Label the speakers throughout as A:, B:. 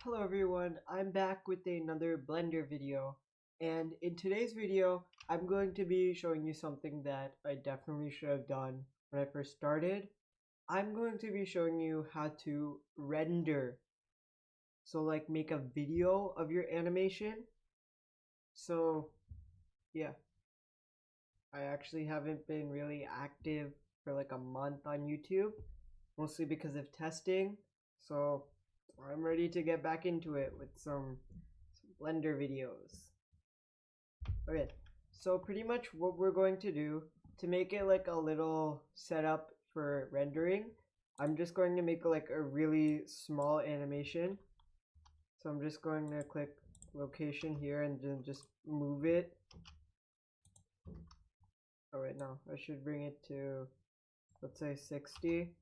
A: Hello everyone, I'm back with another Blender video, and in today's video I'm going to be showing you something that I definitely should have done when I first started. I'm going to be showing you how to render, so like make a video of your animation. So yeah, I actually haven't been really active for like a month on YouTube, mostly because of testing, so I'm ready to get back into it with some Blender videos. Okay, so pretty much what we're going to do to make it like a little setup for rendering, I'm just going to make like a really small animation. So I'm just going to click location here and then just move it. Oh wait, no, I should bring it to, let's say 60,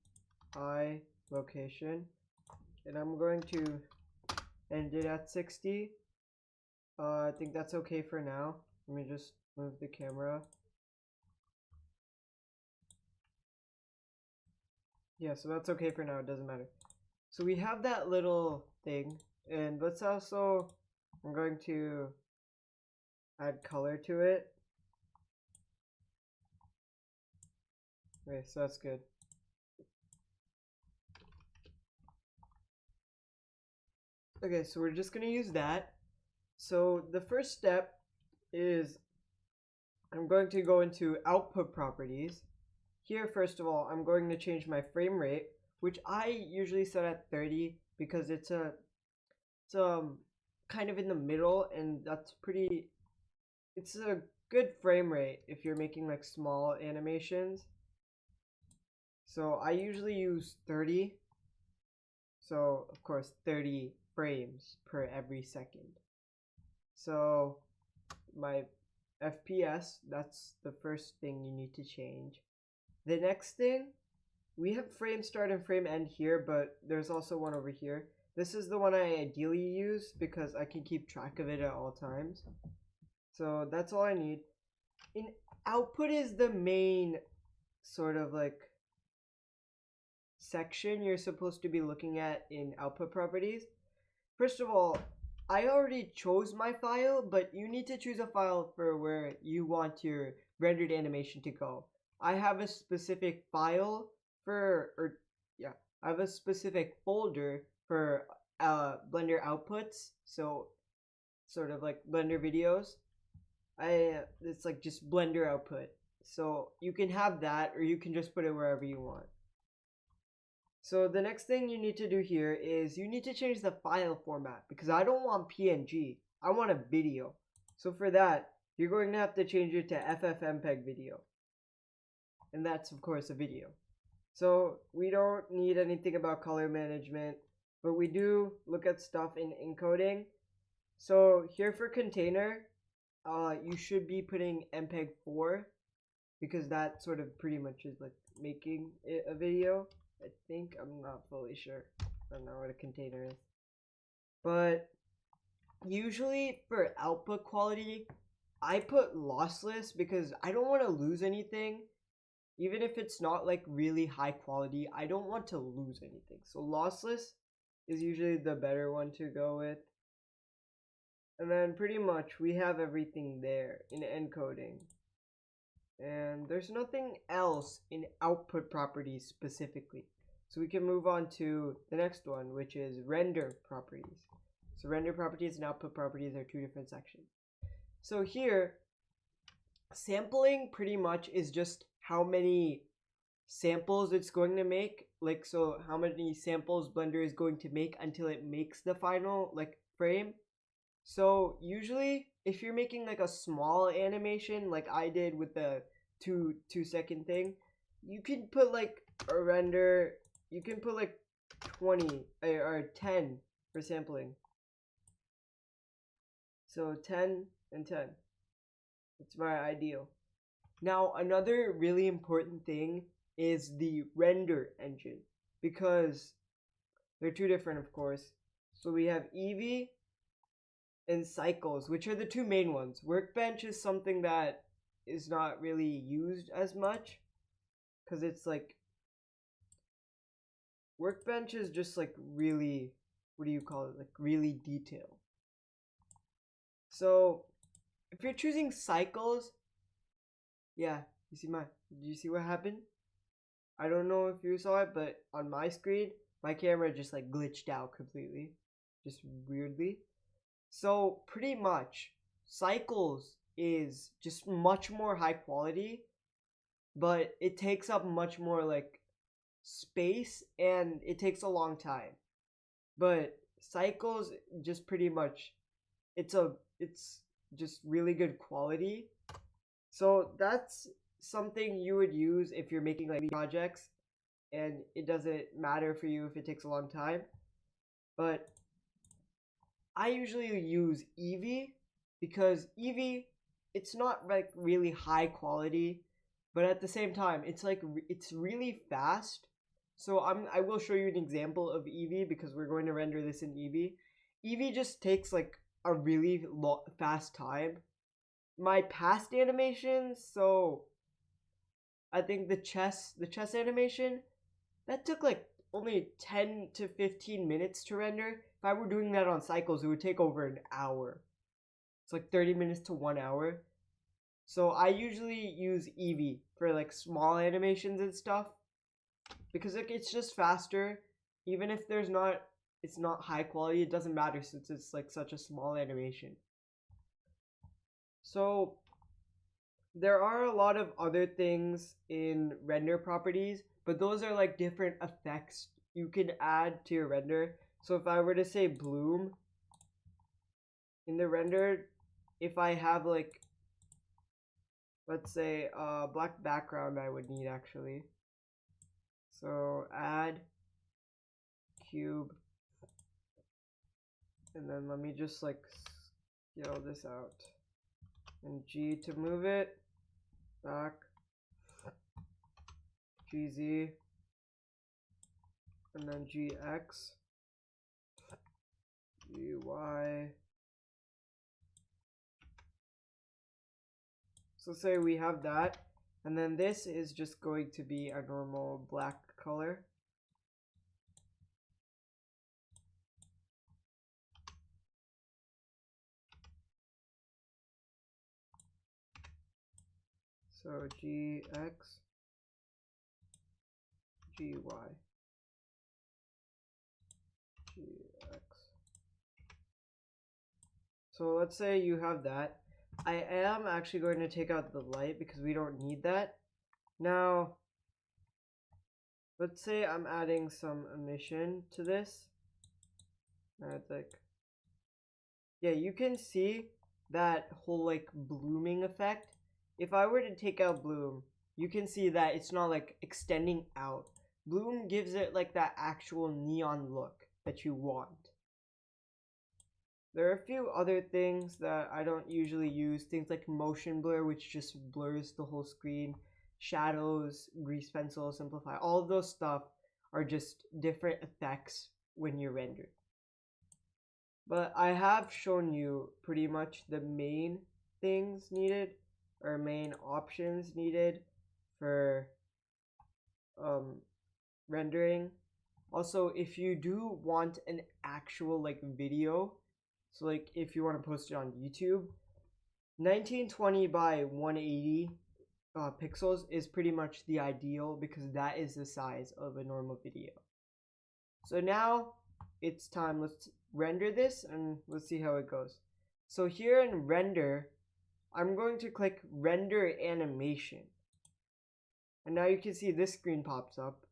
A: high, location. And I'm going to end it at 60. I think that's okay for now. Let me just move the camera. Yeah, so that's okay for now, it doesn't matter. So we have that little thing, and let's also, I'm going to add color to it. Okay, so that's good. Okay, so we're just gonna use that. So the first step is I'm going to go into output properties. Here, first of all, I'm going to change my frame rate, which I usually set at 30 because it's kind of in the middle, and that's pretty, it's a good frame rate if you're making like small animations. So I usually use 30. So of course 30 frames per every second. So my FPS, that's the first thing you need to change. The next thing, we have frame start and frame end here, but there's also one over here. This is the one I ideally use because I can keep track of it at all times. So that's all I need. In output is the main sort of like section you're supposed to be looking at in output properties. First of all, I already chose my file, but you need to choose a file for where you want your rendered animation to go. I have a specific file for, or yeah, I have a specific folder for Blender outputs, so sort of like Blender videos. It's like just Blender output. So you can have that, or you can just put it wherever you want. So the next thing you need to do here is you need to change the file format because I don't want PNG. I want a video. So for that, you're going to have to change it to FFmpeg video. And that's of course a video. So we don't need anything about color management, but we do look at stuff in encoding. So here for container, you should be putting MPEG 4 because that sort of pretty much is like making it a video. I think, I'm not fully sure. I don't know what a container is. But usually for output quality, I put lossless because I don't want to lose anything. Even if it's not like really high quality, I don't want to lose anything. So lossless is usually the better one to go with. And then pretty much we have everything there in encoding. And there's nothing else in output properties specifically. So we can move on to the next one, which is render properties. So render properties and output properties are two different sections. So here, sampling pretty much is just how many samples it's going to make. Like, so how many samples Blender is going to make until it makes the final like frame. So usually if you're making like a small animation like I did with the two-second thing, you can put like a render, you can put like 20 or 10 for sampling. So 10 and 10. It's my ideal. Now another really important thing is the render engine because they're two different of course. So we have Eevee and Cycles, which are the two main ones. Workbench is something that is not really used as much because it's like Workbench is just like really what do you call it, like really detailed. So if you're choosing cycles, yeah, did you see what happened? I don't know if you saw it, but on my screen, my camera just like glitched out completely, just weirdly. So pretty much, cycles is just much more high quality, but it takes up much more like space and it takes a long time. But cycles just pretty much, it's just really good quality. So that's something you would use if you're making like projects and it doesn't matter for you if it takes a long time. But I usually use Eevee because Eevee, it's not like really high quality, but at the same time it's like it's really fast. So I will show you an example of Eevee because we're going to render this in Eevee. Eevee just takes like a really fast time. My past animations, so I think the chess animation, that took like only 10 to 15 minutes to render. If I were doing that on cycles, it would take over an hour. It's like 30 minutes to 1 hour. So I usually use Eevee for like small animations and stuff because like it's just faster. Even if it's not high quality, it doesn't matter since it's like such a small animation. So there are a lot of other things in render properties, but those are like different effects you can add to your render. So if I were to say bloom in the render, if I have like, let's say black background, I would need actually. So add cube, and then let me just like scale this out, and G to move it back, GZ, and then GX, GY. So say we have that, and then this is just going to be a normal black color. So GX, GY, GX. So let's say you have that. I am actually going to take out the light because we don't need that. Now, let's say I'm adding some emission to this. It's like, yeah, you can see that whole like blooming effect. If I were to take out bloom, you can see that it's not like extending out. Bloom gives it like that actual neon look that you want. There are a few other things that I don't usually use, things like motion blur, which just blurs the whole screen, shadows, grease pencil, simplify, all of those stuff are just different effects when you render. But I have shown you pretty much the main things needed, or main options needed for rendering. Also, if you do want an actual like video, so like if you want to post it on YouTube, 1920 by 180 pixels is pretty much the ideal because that is the size of a normal video. So now it's time, let's render this and let's see how it goes. So here in render, I'm going to click render animation. And now you can see this screen pops up.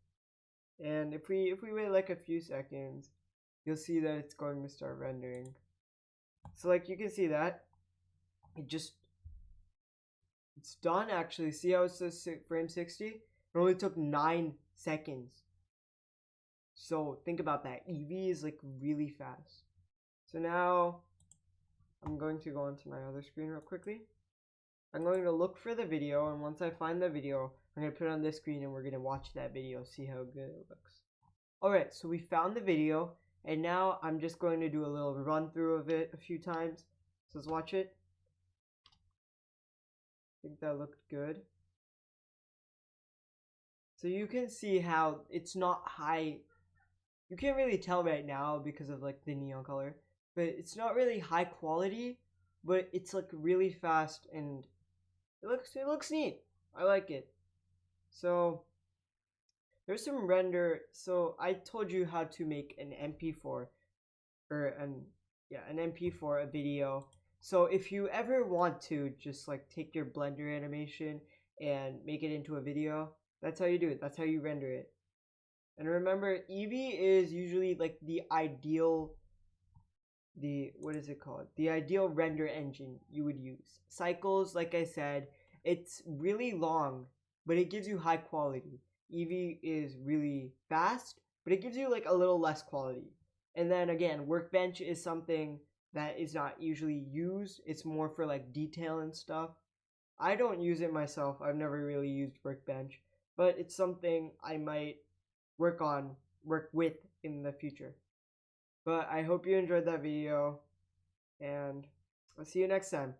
A: And if we wait like a few seconds, you'll see that it's going to start rendering. So like you can see that it's done actually. See how it says frame 60? It only took 9 seconds. So think about that. Eevee is like really fast. So now I'm going to go onto my other screen real quickly. I'm going to look for the video, and once I find the video, I'm going to put it on this screen and we're going to watch that video, see how good it looks. Alright, so we found the video, and now I'm just going to do a little run through of it a few times. So let's watch it. I think that looked good. So you can see how it's not high you can't really tell right now because of like the neon color, but it's not really high quality, but it's like really fast and it looks neat. I like it. So there's some render. So I told you how to make an MP4 or an MP4 a video. So if you ever want to just like take your Blender animation and make it into a video, that's how you do it. That's how you render it. And remember, Eevee is usually like the what is it called? The ideal render engine you would use. Cycles, like I said, it's really long, but it gives you high quality. Eevee is really fast, but it gives you like a little less quality. And then again, Workbench is something that is not usually used. It's more for like detail and stuff. I don't use it myself. I've never really used Workbench, but it's something I might work with in the future. But I hope you enjoyed that video, and I'll see you next time.